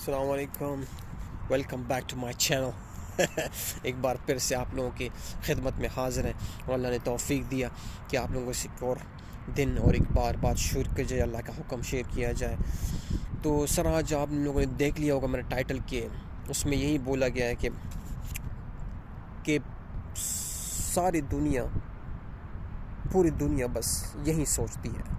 السلام علیکم، welcome back to my channel ایک بار پھر سے آپ لوگوں کی خدمت میں حاضر ہیں اور اللہ نے توفیق دیا کہ آپ لوگوں سے ایک اور دن اور ایک بات شروع کی جائے، اللہ کا حکم شیئر کیا جائے۔ تو سر آج آپ لوگوں نے دیکھ لیا ہوگا میرے ٹائٹل کے، اس میں یہی بولا گیا ہے کہ ساری دنیا، پوری دنیا بس یہی سوچتی ہے۔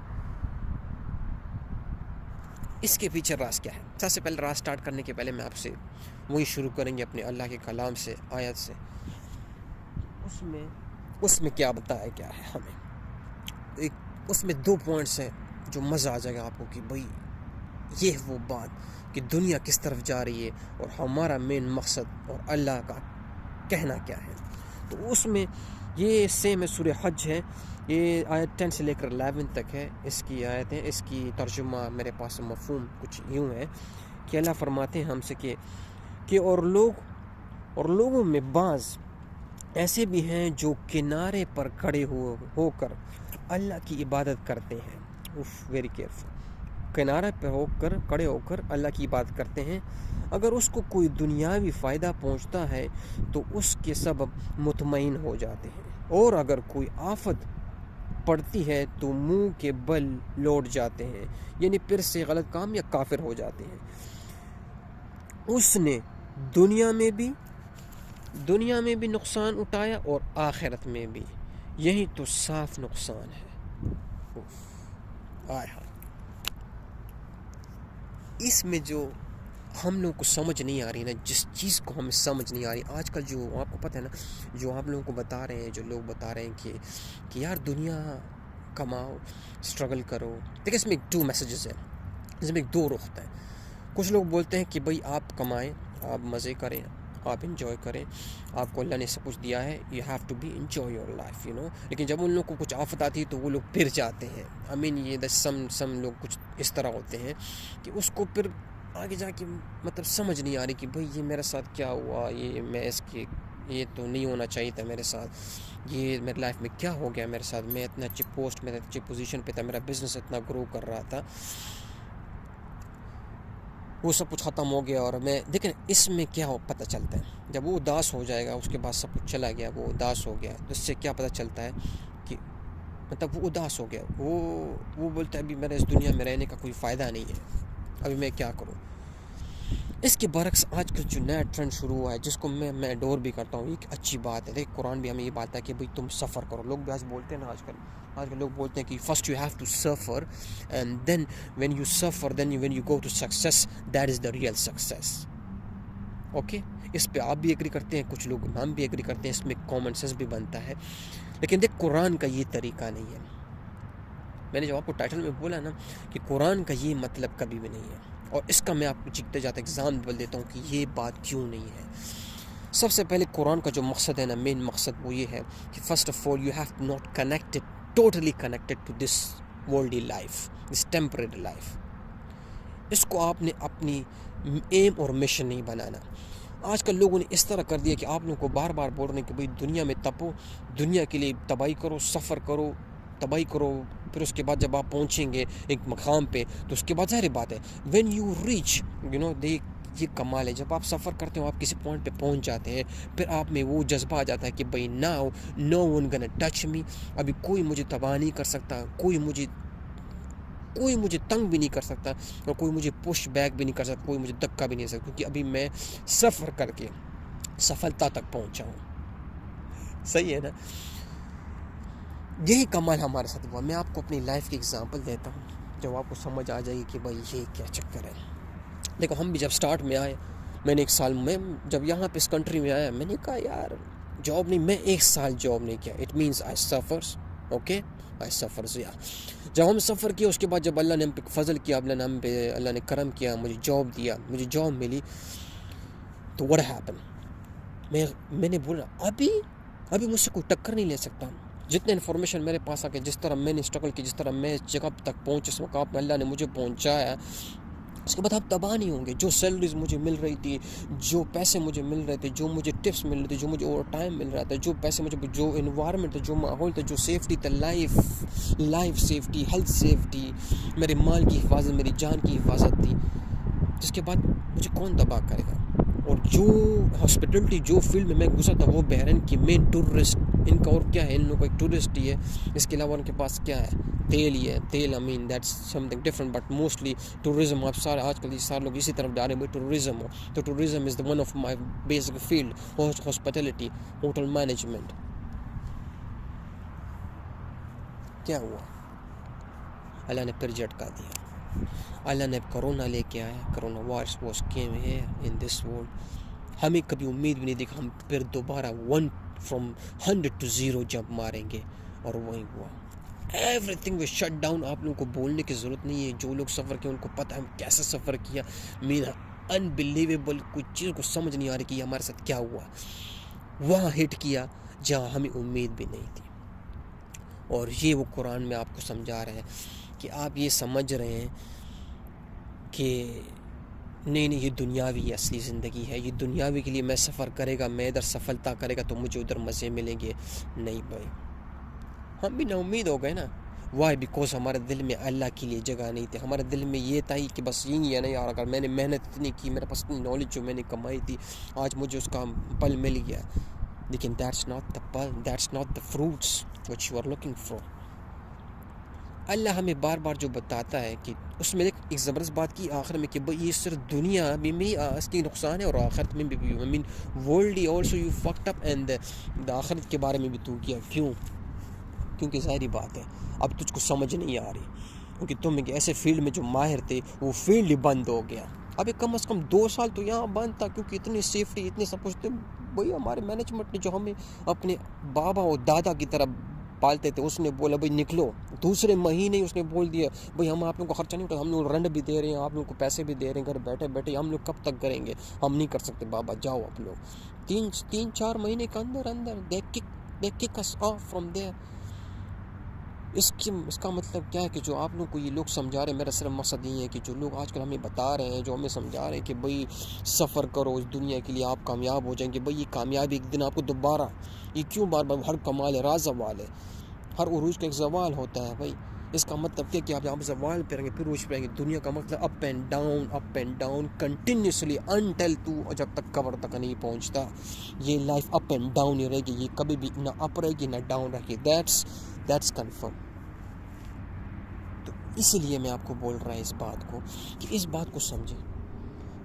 اس کے پیچھے راز کیا ہے؟ سب سے پہلے راز سٹارٹ کرنے کے پہلے میں آپ سے وہی شروع کریں گے اپنے اللہ کے کلام سے، آیت سے۔ اس میں کیا بتایا گیا ہے ہمیں؟ اس میں 2 پوائنٹس ہیں جو مزہ آ جائے گا آپ کو کہ بھئی یہ وہ بات کہ دنیا کس طرف جا رہی ہے اور ہمارا مین مقصد اور اللہ کا کہنا کیا ہے۔ تو اس میں یہ سیم ہے، سورہ حج ہے، یہ آیت 10 سے لے کر 11 تک ہے اس کی آیتیں۔ اس کی ترجمہ میرے پاس مفہوم کچھ یوں ہے کہ اللہ فرماتے ہیں ہم سے کہ اور لوگوں میں بعض ایسے بھی ہیں جو کنارے پر کھڑے ہو کر اللہ کی عبادت کرتے ہیں۔ ویری کیئرفل، کنارے پر کھڑے ہو کر اللہ کی عبادت کرتے ہیں۔ اگر اس کو کوئی دنیاوی فائدہ پہنچتا ہے تو اس کے سبب مطمئن ہو جاتے ہیں، اور اگر کوئی آفت پڑتی ہے تو منہ کے بل لوٹ جاتے ہیں، یعنی پھر سے غلط کام یا کافر ہو جاتے ہیں۔ اس نے دنیا میں بھی نقصان اٹھایا اور آخرت میں بھی، یہی تو صاف نقصان ہے۔ اس میں جو ہم لوگوں کو سمجھ نہیں آ رہی نا، جس چیز کو ہمیں سمجھ نہیں آ رہی آج کل، جو آپ کو پتہ ہے نا، جو آپ لوگوں کو بتا رہے ہیں، جو لوگ بتا رہے ہیں کہ یار دنیا کماؤ، اسٹرگل کرو۔ دیکھیں اس میں 2 میسیجز ہیں، اس میں 2 رخ ہیں۔ کچھ لوگ بولتے ہیں کہ بھئی آپ کمائیں، آپ مزے کریں، آپ انجوائے کریں، آپ کو اللہ نے سب کچھ دیا ہے، you have to be enjoy your life, لیکن جب ان لوگوں کو کچھ آفت آتی ہے تو وہ لوگ پھر جاتے ہیں۔ یہ سم لوگ کچھ اس طرح ہوتے ہیں کہ اس کو پھر آگے جا کے مطلب سمجھ نہیں آ رہی کہ بھئی یہ میرے ساتھ کیا ہوا، یہ تو نہیں ہونا چاہیے تھا میرے ساتھ، یہ میری لائف میں کیا ہو گیا میرے ساتھ، میں اتنا اچھی پوسٹ میں، اچھی پوزیشن پہ تھا، میرا بزنس اتنا گرو کر رہا تھا، وہ سب کچھ ختم ہو گیا۔ اور دیکھیں اس میں کیا پتہ چلتا ہے، جب وہ اداس ہو جائے گا، اس کے بعد سب کچھ چلا گیا، وہ اداس ہو گیا، تو اس سے کیا پتہ چلتا ہے کہ مطلب وہ اداس ہو گیا، وہ بولتا ہے ابھی میرے اس دنیا میں رہنے کا کوئی فائدہ نہیں ہے، ابھی میں کیا کروں۔ اس کے برعکس آج کل جو نیا ٹرینڈ شروع ہوا ہے، جس کو میں اڈور بھی کرتا ہوں، ایک اچھی بات ہے۔ دیکھ قرآن بھی ہمیں یہ بات ہے کہ بھئی تم سفر کرو۔ لوگ بھی آج بولتے ہیں نا، آج کل لوگ بولتے ہیں کہ first you have to suffer and then when you suffer then when you go to success, that is the real success. Okay, اس پہ آپ بھی ایگری کرتے ہیں، کچھ لوگ ہم بھی ایگری کرتے ہیں، اس میں کامن سینس بھی بنتا ہے، لیکن دیکھ قرآن کا یہ طریقہ نہیں ہے۔ میں نے جو آپ کو ٹائٹل میں بولا نا کہ قرآن کا یہ مطلب کبھی بھی نہیں ہے، اور اس کا میں آپ کو جیتے جاتا ایگزامپل دیتا ہوں کہ یہ بات کیوں نہیں ہے۔ سب سے پہلے قرآن کا جو مقصد ہے نا، مین مقصد وہ یہ ہے کہ first of all you have not connected, totally connected to this worldly life, this temporary life. اس کو آپ نے اپنی ایم اور مشن نہیں بنانا۔ آج کل لوگوں نے اس طرح کر دیا کہ آپ لوگوں کو بار بار بول رہے ہیں کہ بھئی دنیا میں تپو، دنیا کے لیے تباہی کرو، سفر کرو، تباہی کرو، پھر اس کے بعد جب آپ پہنچیں گے ایک مقام پہ تو اس کے بعد ظاہر بات ہے وین یو ریچ یہ کمال ہے، جب آپ سفر کرتے ہو، آپ کسی پوائنٹ پہ پہنچ جاتے ہیں، پھر آپ میں وہ جذبہ آ جاتا ہے کہ بھئی ناؤ نو ون گن ٹچ می، ابھی کوئی مجھے تباہ نہیں کر سکتا، کوئی مجھے تنگ بھی نہیں کر سکتا، اور کوئی مجھے پش بیک بھی نہیں کر سکتا، کوئی مجھے دھکا بھی نہیں سکتا، کیونکہ ابھی میں سفر کر کے سفلتا تک پہنچا ہوں۔ صحیح ہے نا؟ یہی کمال ہمارے ساتھ ہوا۔ میں آپ کو اپنی لائف کی ایگزامپل دیتا ہوں، جب آپ کو سمجھ آ جائے گی کہ بھائی یہ کیا چکر ہے۔ دیکھو ہم بھی جب سٹارٹ میں آئے، میں نے 1 سال میں جب یہاں پہ اس کنٹری میں آیا، میں نے کہا یار جاب نہیں، میں 1 سال جاب نہیں کیا، it means I suffers, okay, I suffers. جب ہم سفر کیا، اس کے بعد جب اللہ نے ہم پہ فضل کیا، اللہ نے کرم کیا، مجھے جاب دیا، مجھے جاب ملی، تو what happened؟ میں نے بولا ابھی مجھ سے کوئی ٹکر نہیں لے سکتا۔ جتنے انفارمیشن میرے پاس آ کے، جس طرح میں نے اسٹرگل کی، جس طرح میں اس جگہ تک پہنچ، اس مقام پہ اللہ نے مجھے پہنچایا، اس کے بعد آپ تباہ نہیں ہوں گے۔ جو سیلریز مجھے مل رہی تھی، جو پیسے مجھے مل رہے تھے، جو مجھے ٹپس مل رہے تھے، جو مجھے اوور ٹائم مل رہا تھا، جو پیسے مجھے، جو انوائرمنٹ تھا، جو ماحول تھا، جو سیفٹی تھا، لائف سیفٹی، ہیلتھ سیفٹی، میرے مال کی حفاظت، میری جان کی حفاظت تھی، جس کے بعد مجھے کون تباہ کرے گا. اور جو ہاسپٹلٹی جو فیلڈ میں گزرا تھا وہ بحرین کی مین ٹورسٹ ان کا اور کیا ہے, ان لوگوں کا ایک ٹورسٹ ہی ہے, اس کے علاوہ ان کے پاس کیا ہے, تیل ہی ہے. تیل I mean that's something different but mostly tourism. آپ سارے آج کل سارے لوگ اسی طرف جا رہے ہیں بھائی ٹورزم ہو. تو tourism is one of my basic field, hospitality, hotel management. کیا ہوا, اللہ نے پھر جھٹکا دیا. اللہ نے کرونا لے کے آیا. کرونا وائرس واز کیم ہے ان دس ورلڈ. ہمیں کبھی امید بھی نہیں دیکھا ہم پھر دوبارہ 1 from 100 to 0 جمپ ماریں گے, اور وہی ہوا. Every thing was shut down. آپ لوگوں کو بولنے کی ضرورت نہیں ہے, جو لوگ سفر کیا ان کو پتہ ہے ہم کیسا سفر کیا. میرا انبلیویبل, کوئی چیز کو سمجھ نہیں آ رہی کہ ہمارے ساتھ کیا ہوا. وہاں ہٹ کیا جہاں ہمیں امید بھی نہیں تھی. اور یہ وہ قرآن میں آپ کو سمجھا رہے ہیں کہ آپ یہ سمجھ رہے ہیں کہ نہیں یہ دنیاوی اصلی زندگی ہے, یہ دنیاوی کے لیے میں سفر کرے گا, میں ادھر سفلتا کرے گا تو مجھے ادھر مزے ملیں گے. نہیں بھائی, ہم بھی نا امید ہو گئے نا. وائی بیکاز ہمارے دل میں اللہ کے لیے جگہ نہیں تھی. ہمارے دل میں یہ تھا ہی کہ بس یہی ہے نا یار, اگر میں نے محنت اتنی کی, میرے پاس اتنی نالج جو میں نے کمائی تھی, آج مجھے اس کا پل مل گیا. لیکن دیٹس ناٹ دا پل, that's not the fruits which you are looking for. اللہ ہمیں بار بار جو بتاتا ہے کہ اس میں ایک زبردست بات کی آخر میں کہ بھئی یہ صرف دنیا میں اس کی نقصان ہے اور آخرت میں بھی. I mean worldly also you fucked up and آخرت کے بارے میں بھی تو کیا. کیوں؟ کیونکہ ظاہری بات ہے اب تجھ کو سمجھ نہیں آ رہی, کیونکہ تم ایک ایسے فیلڈ میں جو ماہر تھے وہ فیلڈ ہی بند ہو گیا. ابھی کم از کم 2 سال تو یہاں بند تھا, کیونکہ اتنی سیفٹی اتنے سب کچھ تھے. بھئی ہمارے مینجمنٹ نے جو ہمیں اپنے بابا اور دادا کی طرح پالتے تھے, اس نے بولا بھئی نکلو. دوسرے مہینے اس نے بول دیا بھئی ہم آپ لوگوں کو خرچہ نہیں اٹھا, ہم لوگ رنٹ بھی دے رہے ہیں, آپ لوگوں کو پیسے بھی دے رہے ہیں, گھر بیٹھے بیٹھے ہم لوگ کب تک کریں گے, ہم نہیں کر سکتے بابا, جاؤ آپ لوگ. 3-4 مہینے کے اندر they kick us off from there. اس کا مطلب کیا ہے کہ جو آپ لوگ کو یہ لوگ سمجھا رہے ہیں, میرا صرف مقصد یہ ہے کہ جو لوگ آج کل ہمیں بتا رہے ہیں, جو ہمیں سمجھا رہے ہیں کہ بھئی سفر کرو اس دنیا کے لیے, آپ کامیاب ہو جائیں گے. بھئی یہ کامیابی ایک دن آپ کو دوبارہ, یہ کیوں بار بار, ہر کمال ہے راز زوال ہے, ہر عروج کا ایک زوال ہوتا ہے. بھئی اس کا مطلب کیا کہ آپ جب زوال پہ رہیں گے پھر عروج پہ رہیں گے. دنیا کا مطلب up and down continuously until تو جب تک قبر تک نہیں پہنچتا. یہ لائف اپ اینڈ ڈاؤن ہی رہے گی, یہ کبھی بھی نہ اپ رہے گی نہ ڈاؤن رہے گی. That's confirm. تو اسی لیے میں آپ کو بول رہا ہوں اس بات کو کہ اس بات کو سمجھیں,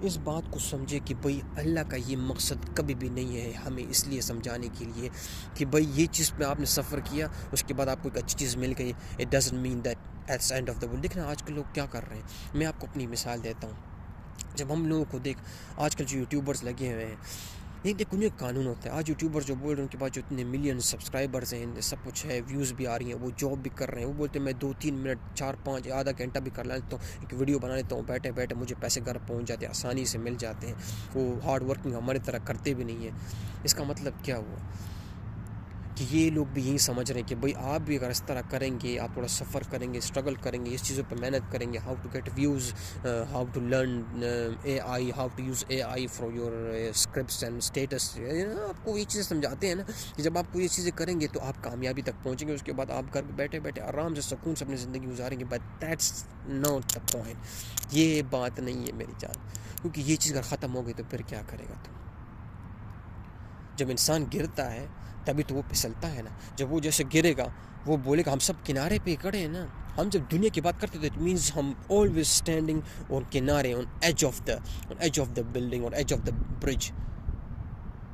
اس بات کو سمجھے کہ بھئی اللہ کا یہ مقصد کبھی بھی نہیں ہے ہمیں اس لیے سمجھانے کے لیے کہ بھئی یہ چیز پہ آپ نے سفر کیا, اس کے بعد آپ کو ایک اچھی چیز مل گئی, it doesn't mean that it's end of the world. دیکھنا آج کل لوگ کیا کر رہے ہیں, میں آپ کو اپنی مثال دیتا ہوں. جب ہم لوگوں کو آج کل جو یوٹیوبرز لگے ہوئے ہیں, دیکھ انہیں قانون ہوتا ہے. آج یوٹیوبر جو بول رہے ہیں ان کے پاس جو اتنے ملین سبسکرائبرز ہیں, سب کچھ ہے, ویوز بھی آ رہی ہیں, وہ جاب بھی کر رہے ہیں. وہ بولتے ہیں میں 2-3 منٹ 4-5 آدھا گھنٹہ بھی کر لیتا ہوں, ایک ویڈیو بنا لیتا ہوں, بیٹھے بیٹھے مجھے پیسے گھر پہنچ جاتے ہیں, آسانی سے مل جاتے ہیں. وہ ہارڈ ورکنگ ہماری طرح کرتے بھی نہیں ہیں. اس کا مطلب کیا ہوا کہ یہ لوگ بھی یہی سمجھ رہے ہیں کہ بھئی آپ بھی اگر اس طرح کریں گے, آپ تھوڑا سفر کریں گے, اسٹرگل کریں گے, اس چیزوں پہ محنت کریں گے, how to get views, how to learn AI, how to use AI for your scripts and status. آپ کو یہ چیزیں سمجھاتے ہیں نا کہ جب آپ کو یہ چیزیں کریں گے تو آپ کامیابی تک پہنچیں گے, اس کے بعد آپ گھر پہ بیٹھے بیٹھے آرام سے سکون سے اپنی زندگی گزاریں گے. But that's not the point. یہ بات نہیں ہے میری جان, کیونکہ یہ چیز اگر ختم ہو گئی تو پھر کیا کرے گا تم. جب انسان گرتا ہے تبھی تو وہ پھسلتا ہے نا. جب وہ جیسے گرے گا وہ بولے گا ہم سب کنارے پہ کھڑے ہیں نا. ہم جب دنیا کی بات کرتے تو اٹ مینز ہم آلویز اسٹینڈنگ آن کنارے, on edge of the building, on edge of the bridge.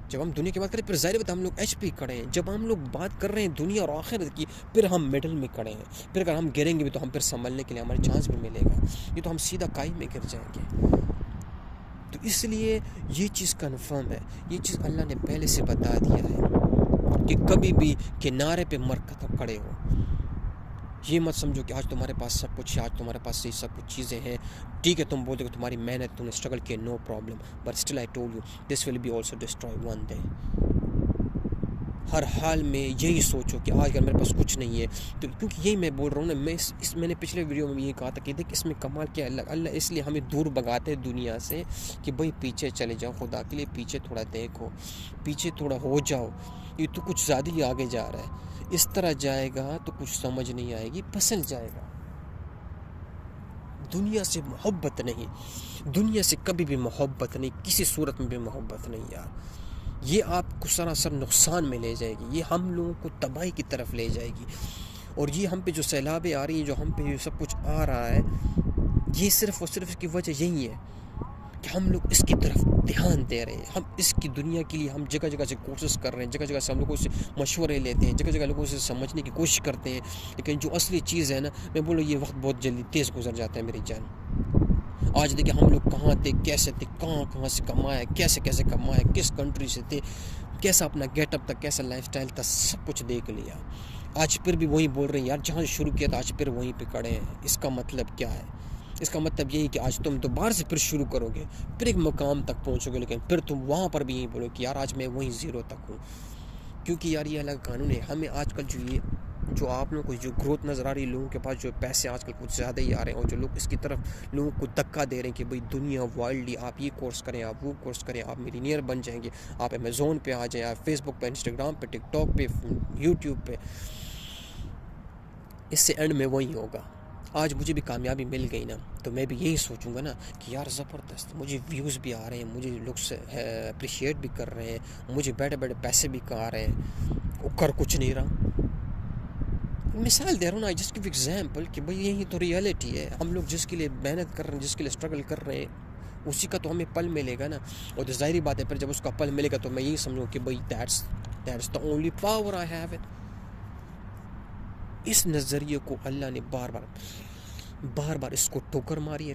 جب ہم دنیا کی بات کریں پھر ظاہر بات ہم لوگ ایج پہ کھڑے ہیں. جب ہم لوگ بات کر رہے ہیں دنیا اور آخرت کی, پھر ہم مڈل میں کھڑے ہیں. پھر اگر ہم گریں گے بھی تو ہم پھر سنبھلنے کے لیے ہمارے چانس بھی ملے گا, یہ تو ہم سیدھا کائی میں گر جائیں گے. تو اس لیے یہ چیز کنفرم ہے, یہ چیز اللہ نے پہلے سے بتا دیا ہے کہ کبھی بھی کنارے پہ مر کر کھڑے ہو. یہ مت سمجھو کہ آج تمہارے پاس سب کچھ ہے, آج تمہارے پاس یہ سب کچھ چیزیں ہیں. ٹھیک ہے تم بولتے کہ تمہاری محنت, تم نے اسٹرگل کیا, no problem, but still I told you this will be also destroy one day. ہر حال میں یہی سوچو کہ آج اگر میرے پاس کچھ نہیں ہے تو, کیونکہ یہی میں بول رہا ہوں نا, میں نے پچھلے ویڈیو میں یہ کہا تھا کہ دیکھ اس میں کمال کیا ہے, اللہ اس لیے ہمیں دور بھگاتے ہیں دنیا سے کہ بھئی پیچھے چلے جاؤ, خدا کے لیے پیچھے تھوڑا دیکھو, پیچھے تھوڑا ہو جاؤ. یہ تو کچھ زیادہ ہی آگے جا رہا ہے, اس طرح جائے گا تو کچھ سمجھ نہیں آئے گی, پھسل جائے گا. دنیا سے محبت نہیں، دنیا سے کبھی بھی محبت نہیں، کسی صورت میں بھی محبت نہیں یار. یہ آپ کو سراسر نقصان میں لے جائے گی، یہ ہم لوگوں کو تباہی کی طرف لے جائے گی. اور یہ ہم پہ جو سیلابیں آ رہی ہیں، جو ہم پہ سب کچھ آ رہا ہے، یہ صرف اور صرف اس کی وجہ یہی ہے کہ ہم لوگ اس کی طرف دھیان دے رہے ہیں. ہم اس کی دنیا کے لیے ہم جگہ جگہ سے کوشش کر رہے ہیں، جگہ جگہ سے ہم لوگوں سے مشورے لیتے ہیں، جگہ جگہ لوگوں سے سمجھنے کی کوشش کرتے ہیں، لیکن جو اصلی چیز ہے نا، میں بولوں یہ وقت بہت جلدی تیز گزر جاتا ہے میری جان. آج دیکھیں ہم لوگ کہاں تھے، کیسے تھے، کہاں سے کمایا، کیسے کمایا، کس کنٹری سے تھے، کیسا اپنا گیٹ اپ تھا، کیسا لائف سٹائل تھا، سب کچھ دیکھ لیا. آج پھر بھی وہی بول رہے ہیں یار، جہاں سے شروع کیا تھا آج پھر وہیں پہ کھڑے ہیں. اس کا مطلب کیا ہے؟ اس کا مطلب یہی کہ آج تم دوبارہ سے پھر شروع کرو گے، پھر ایک مقام تک پہنچو گے، لیکن پھر تم وہاں پر بھی یہی بولو کہ یار آج میں وہیں زیرو تک ہوں. کیونکہ یار یہ الگ قانون ہے. ہمیں آج کل جو آپ لوگوں کو جو گروتھ نظر آ رہی ہے، لوگوں کے پاس جو پیسے آج کل کچھ زیادہ ہی آ رہے ہیں، اور جو لوگ اس کی طرف لوگوں کو دھکا دے رہے ہیں کہ بھئی دنیا وائلڈلی آپ یہ کورس کریں، آپ وہ کورس کریں، آپ ملینئر بن جائیں گے، آپ امیزون پہ آ جائیں، آپ فیس بک پہ، انسٹاگرام پہ، ٹک ٹاک پہ، یوٹیوب پہ. اس سے اینڈ میں وہی ہوگا. آج مجھے بھی کامیابی مل گئی نا، تو میں بھی یہی سوچوں گا نا کہ یار زبردست، مجھے ویوز بھی آ رہے ہیں، مجھے لوگ سے اپریشیٹ بھی کر رہے ہیں، مجھے بیٹھے بیٹھے پیسے بھی آ رہے ہیں، وہ کر کچھ نہیں رہا. مثال دے رہا ہوں نا، جس کی بھی ایگزامپل کہ بھئی یہی تو ریئلٹی ہے. ہم لوگ جس کے لیے محنت کر رہے ہیں، جس کے لیے اسٹرگل کر رہے ہیں، اسی کا تو ہمیں پل ملے گا نا. اور تو ظاہری بات ہے پھر جب اس کا پل ملے گا تو میں یہی سمجھوں کہ بھئی that's the only power I have it. اس نظریے کو اللہ نے بار بار اس کو ٹکر ماری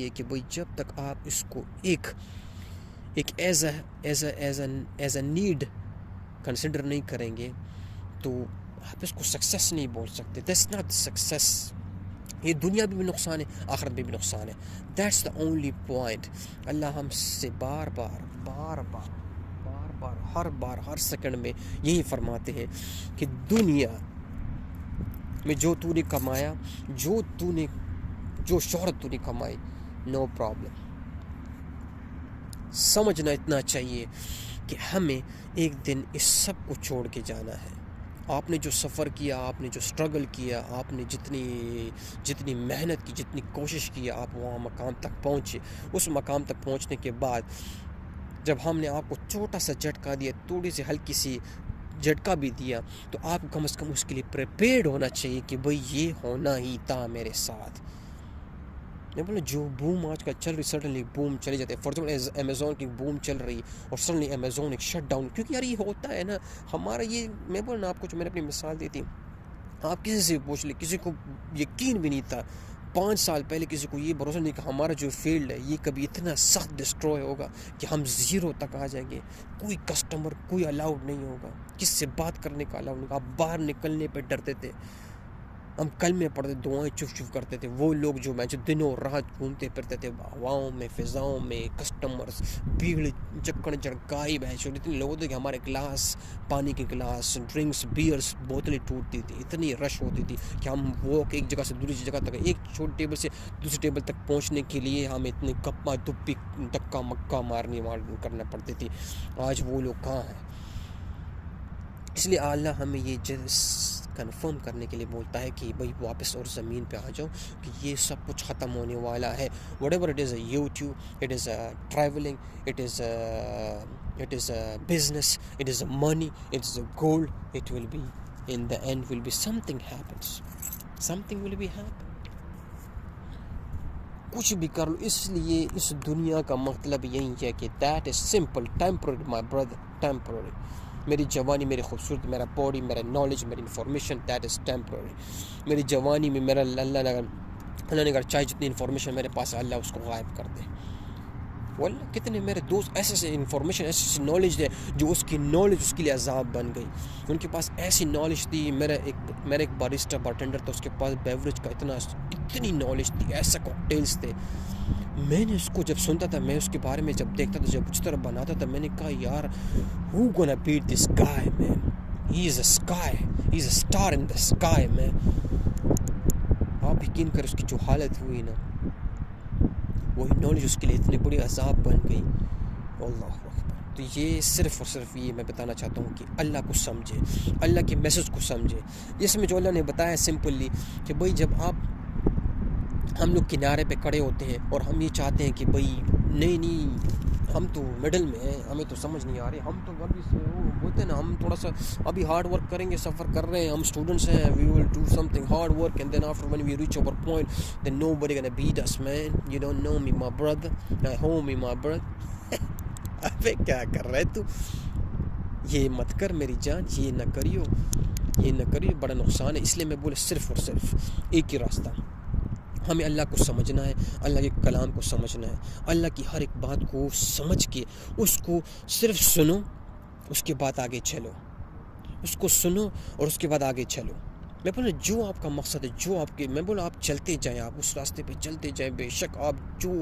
ہے کہ بھئی جب تک آپ اس کو ایک ایز اے نیڈ کنسیڈر نہیں کریں گے تو آپ اس کو سکسیس نہیں بول سکتے. That's not success. یہ دنیا بھی نقصان ہے، آخرت میں بھی نقصان ہے. That's the only point. اللہ ہم سے بار بار ہر سیکنڈ میں یہی فرماتے ہیں کہ دنیا میں جو تو نے کمایا، جو شہرت تو نے کمائی، نو پرابلم. سمجھنا اتنا چاہیے کہ ہمیں ایک دن اس سب کو چھوڑ کے جانا ہے. آپ نے جو سفر کیا، آپ نے جو اسٹرگل کیا، آپ نے جتنی محنت کی، جتنی کوشش کی، آپ وہاں مقام تک پہنچے. اس مقام تک پہنچنے کے بعد جب ہم نے آپ کو چھوٹا سا جھٹکا دیا، تھوڑی سی ہلکی سی جھٹکا بھی دیا، تو آپ کو کم از کم اس کے لیے پریپیئرڈ ہونا چاہیے کہ بھئی یہ ہونا ہی تھا میرے ساتھ. میں بولوں جو بوم آج کل چل رہی، سڈنلی بوم چلے جاتے ہیں. فار ایگزامپل امیزون کی بوم چل رہی اور سڈنلی امیزون ایک شٹ ڈاؤن. کیونکہ یار یہ ہوتا ہے نا ہمارا. یہ میں بولنا آپ کو، جو میں نے اپنی مثال دی تھی، آپ کسی سے پوچھ لیں، کسی کو یقین بھی نہیں تھا 5 سال پہلے، کسی کو یہ بھروسہ نہیں کہ ہمارا جو فیلڈ ہے یہ کبھی اتنا سخت ڈسٹروائے ہوگا کہ ہم زیرو تک آ جائیں گے. کوئی کسٹمر کوئی الاؤڈ نہیں ہوگا، کس سے بات کرنے کا الاؤڈ نہیں ہوگا. آپ باہر نکلنے پہ ڈرتے تھے، ہم کلمے پڑھتے، دعائیں چف کرتے تھے. وہ لوگ جو میں دنوں رات گھومتے پھرتے تھے ہواؤں میں، فضاؤں میں، کسٹمرز، بھیڑ چکر جڑکائی بھینس. اتنے لوگ ہوتے کہ ہمارے گلاس، پانی کے گلاس، ڈرنکس، بیئرس، بوتلیں ٹوٹتی تھی. اتنی رش ہوتی تھی کہ ہم ایک جگہ سے دوسری جگہ تک، ایک چھوٹی ٹیبل سے دوسری ٹیبل تک پہنچنے کے لیے ہمیں اتنے کپا دپی دکا مکہ کرنا پڑتی تھی. آج وہ لوگ کہاں ہیں؟ اس لیے اللہ ہمیں یہ کنفرم کرنے کے لیے بولتا ہے کہ بھئی واپس اور زمین پہ آ جاؤ، کہ یہ سب کچھ ختم ہونے والا ہے. Whatever it is a YouTube, it is a travelling, it is a business, it is a money, it is a gold, it will be in the end will be something will be happen. کچھ بھی کر لو. اس لیے اس دنیا کا مطلب یہی ہے کہ that is simple, temporary my brother, temporary. میری جوانی، میری خوبصورت، میرا باڈی، میرا نالج، میری انفارمیشن، دیٹ از ٹیمپرری. میری جوانی میں میرا اللہ نے اگر چاہے جتنی انفارمیشن میرے پاس ہے، اللہ اس کو غائب کر دے. واللہ کتنے میرے دوست ایسے انفارمیشن، ایسی نالج ہے جو اس کی نالج اس کے لیے عذاب بن گئی. ان کے پاس ایسی نالج تھی. میرا ایک بارسٹا بارٹینڈر تھا، اس کے پاس بیوریج کا اتنی نالج تھی، ایسے کاکٹیلز تھے. میں نے اس کو جب سنتا تھا، میں اس کے بارے میں جب دیکھتا تھا، جب اس طرح بناتا تھا، میں نے کہا یار who gonna beat this guy man, he is a star in the sky man. آپ یقین کر اس کی جو حالت ہوئی نا، وہی نالج اس کے لیے اتنی بڑی عذاب بن گئی. اللہ اکبر. تو یہ صرف اور صرف یہ میں بتانا چاہتا ہوں کہ اللہ کو سمجھے، اللہ کے میسج کو سمجھے. جس میں جو اللہ نے بتایا سمپلی کہ بھئی جب آپ ہم لوگ کنارے پہ کھڑے ہوتے ہیں اور ہم یہ چاہتے ہیں کہ بھئی نہیں ہم تو مڈل میں ہیں، ہمیں تو سمجھ نہیں آ رہی، ہم تو ابھی سے وہ بولتے ہیں نا، ہم تھوڑا سا ابھی ہارڈ ورک کریں گے، سفر کر رہے ہیں، ہم اسٹوڈنٹس ہیں، we will do something hard work and then after when we reach over point then nobody گonna beat us man, you don't know me my brother, homie my brother. ابے کیا کر رہے تو، یہ مت کر میری جان، یہ نہ کریو، یہ نہ کریو، بڑا نقصان ہے. اس لیے میں بولے صرف اور صرف ایک ہی راستہ، ہمیں اللہ کو سمجھنا ہے، اللہ کے کلام کو سمجھنا ہے، اللہ کی ہر ایک بات کو سمجھ کے اس کو صرف سنو، اس کے بعد آگے چلو، اس کو سنو اور اس کے بعد آگے چلو. میں بولا جو آپ کا مقصد ہے، جو آپ کے، میں بولا آپ چلتے جائیں، آپ اس راستے پہ چلتے جائیں، بے شک آپ جو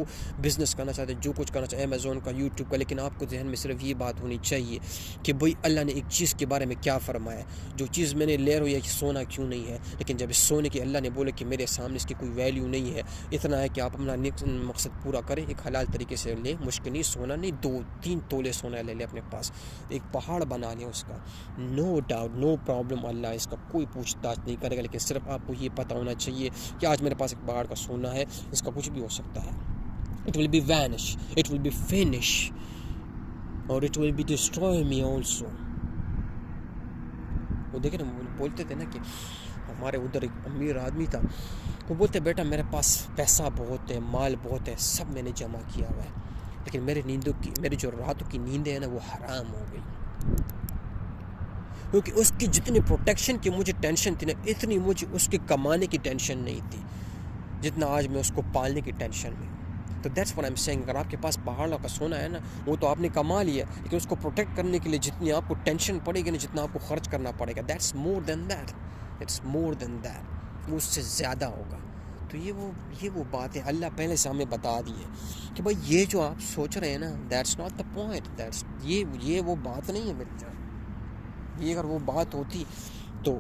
بزنس کرنا چاہتے ہیں، جو کچھ کرنا چاہتے ہیں، امیزون کا، یوٹیوب کا، لیکن آپ کو ذہن میں صرف یہ بات ہونی چاہیے کہ بھئی اللہ نے ایک چیز کے بارے میں کیا فرمایا. جو چیز میں نے لے رہی ہے کہ سونا کیوں نہیں ہے، لیکن جب اس سونے کی اللہ نے بولے کہ میرے سامنے اس کی کوئی ویلیو نہیں ہے، اتنا ہے کہ آپ اپنا مقصد پورا کریں، ایک حلال طریقے سے لیں، مشکل نہیں، سونا نہیں، 2-3 تولے سونا لے لیں اپنے پاس، ایک پہاڑ بنا لیں اس کا، نو ڈاؤٹ، نو پرابلم، اللہ اس کا کوئی پوچھ تاچھ نہیں کرے گا. لیکن صرف آپ کو یہ پتہ ہونا چاہیے کہ آج میرے پاس ایک پہاڑ کا سونا ہے، اس کا کچھ بھی ہو سکتا ہے. It will be vanish, it will be finish, or it will be destroy me also. وہ دیکھیں نا، بولتے تھے نا کہ ہمارے ادھر ایک امیر آدمی تھا، وہ بولتے بیٹا میرے پاس پیسہ بہت ہے، مال بہت ہے، سب میں نے جمع کیا ہوا ہے، لیکن میری جو راتوں کی نیندیں ہیں نا وہ حرام ہو گئی، کیونکہ اس کی جتنی پروٹیکشن کی مجھے ٹینشن تھی نا، اتنی مجھے اس کے کمانے کی ٹینشن نہیں تھی جتنا آج میں اس کو پالنے کی ٹینشن میں. تو that's what I am seeing, اگر آپ کے پاس پہاڑوں کا سونا ہے نا، وہ تو آپ نے کما لیا، لیکن اس کو پروٹیکٹ کرنے کے لیے جتنی آپ کو ٹینشن پڑے گی نا، جتنا آپ کو خرچ کرنا پڑے گا، that's more than that, it's more than that, وہ اس سے زیادہ ہوگا. تو یہ وہ بات ہے، اللہ پہلے سے ہمیں بتا دی ہے کہ بھائی یہ جو آپ سوچ رہے ہیں نا، that's not the point, that's یہ وہ بات نہیں ہے میری جان. یہ اگر وہ بات ہوتی تو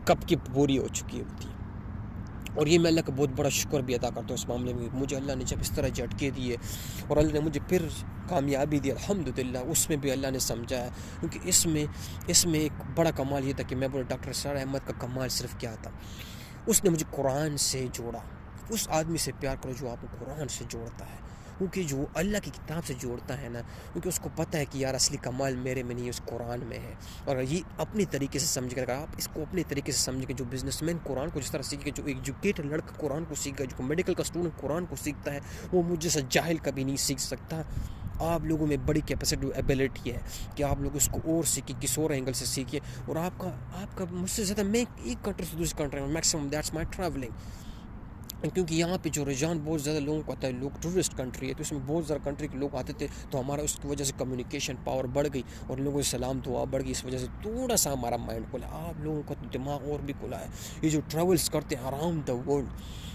کب کی پوری ہو چکی ہوتی. اور یہ میں اللہ کا بہت بڑا شکر بھی ادا کرتا ہوں اس معاملے میں، مجھے اللہ نے جب اس طرح جھٹکے دیے اور اللہ نے مجھے پھر کامیابی دی، الحمدللہ، اس میں بھی اللہ نے سمجھایا. کیونکہ اس میں ایک بڑا کمال یہ تھا کہ میں بولے ڈاکٹر اسرار احمد کا کمال صرف کیا تھا، اس نے مجھے قرآن سے جوڑا. اس آدمی سے پیار کرو جو آپ کو قرآن سے جوڑتا ہے، کیونکہ جو اللہ کی کتاب سے جوڑتا ہے نا، کیونکہ اس کو پتہ ہے کہ یار اصلی کمال میرے میں نہیں ہے، اس قرآن میں ہے. اور یہ اپنی طریقے سے سمجھ کر، آپ اس کو اپنے طریقے سے سمجھ کے، جو بزنس مین قرآن کو جس طرح سیکھے، جو ایجوکیٹڈ لڑکا قرآن کو سیکھا، جو میڈیکل کا اسٹوڈنٹ قرآن کو سیکھتا ہے، وہ مجھ جیسا جاہل کبھی نہیں سیکھ سکتا. آپ لوگوں میں بڑی کیپیسٹی ایبیلٹی ہے کہ آپ لوگ اس کو اور سیکھیں، کس اور اینگل سے سیکھیں. اور آپ کا مجھ سے زیادہ، میں ایک کنٹری سے دوسری کنٹری میں میکسیمم دیٹس مائی ٹریولنگ. کیونکہ یہاں پہ جو رجحان بہت زیادہ لوگوں کو آتا ہے، لوگ ٹورسٹ کنٹری ہے تو اس میں بہت زیادہ کنٹری کے لوگ آتے تھے، تو ہمارا اس کی وجہ سے کمیونیکیشن پاور بڑھ گئی اور لوگوں سے سلام دعا بڑھ گئی. اس وجہ سے تھوڑا سا ہمارا مائنڈ کھلا. آپ لوگوں کا دماغ اور بھی کھلا ہے. یہ جو ٹریولس کرتے ہیں اراؤنڈ دا ورلڈ،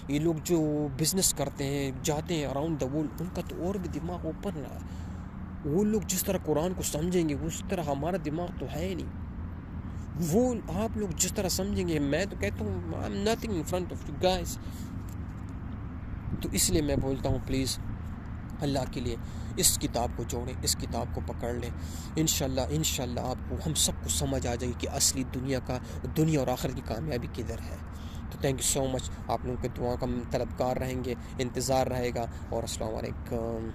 یہ لوگ جو بزنس کرتے ہیں، جاتے ہیں اراؤنڈ دا ورلڈ، ان کا تو اور بھی دماغ اوپن رہا ہے. وہ لوگ جس طرح قرآن کو سمجھیں گے اس طرح ہمارا دماغ تو ہے ہی نہیں. وہ آپ لوگ جس طرح سمجھیں گے، میں تو کہتا ہوں I am nothing in front of you guys. تو اس لیے میں بولتا ہوں پلیز اللہ کے لیے اس کتاب کو جوڑیں، اس کتاب کو پکڑ لیں. انشاءاللہ آپ کو، ہم سب کو سمجھ آ جائے گی کہ اصلی دنیا اور آخرت کی کامیابی کدھر ہے. تو تھینک یو سو مچ. آپ لوگوں کے دعا کا طلبگار رہیں گے، انتظار رہے گا، اور السلام علیکم.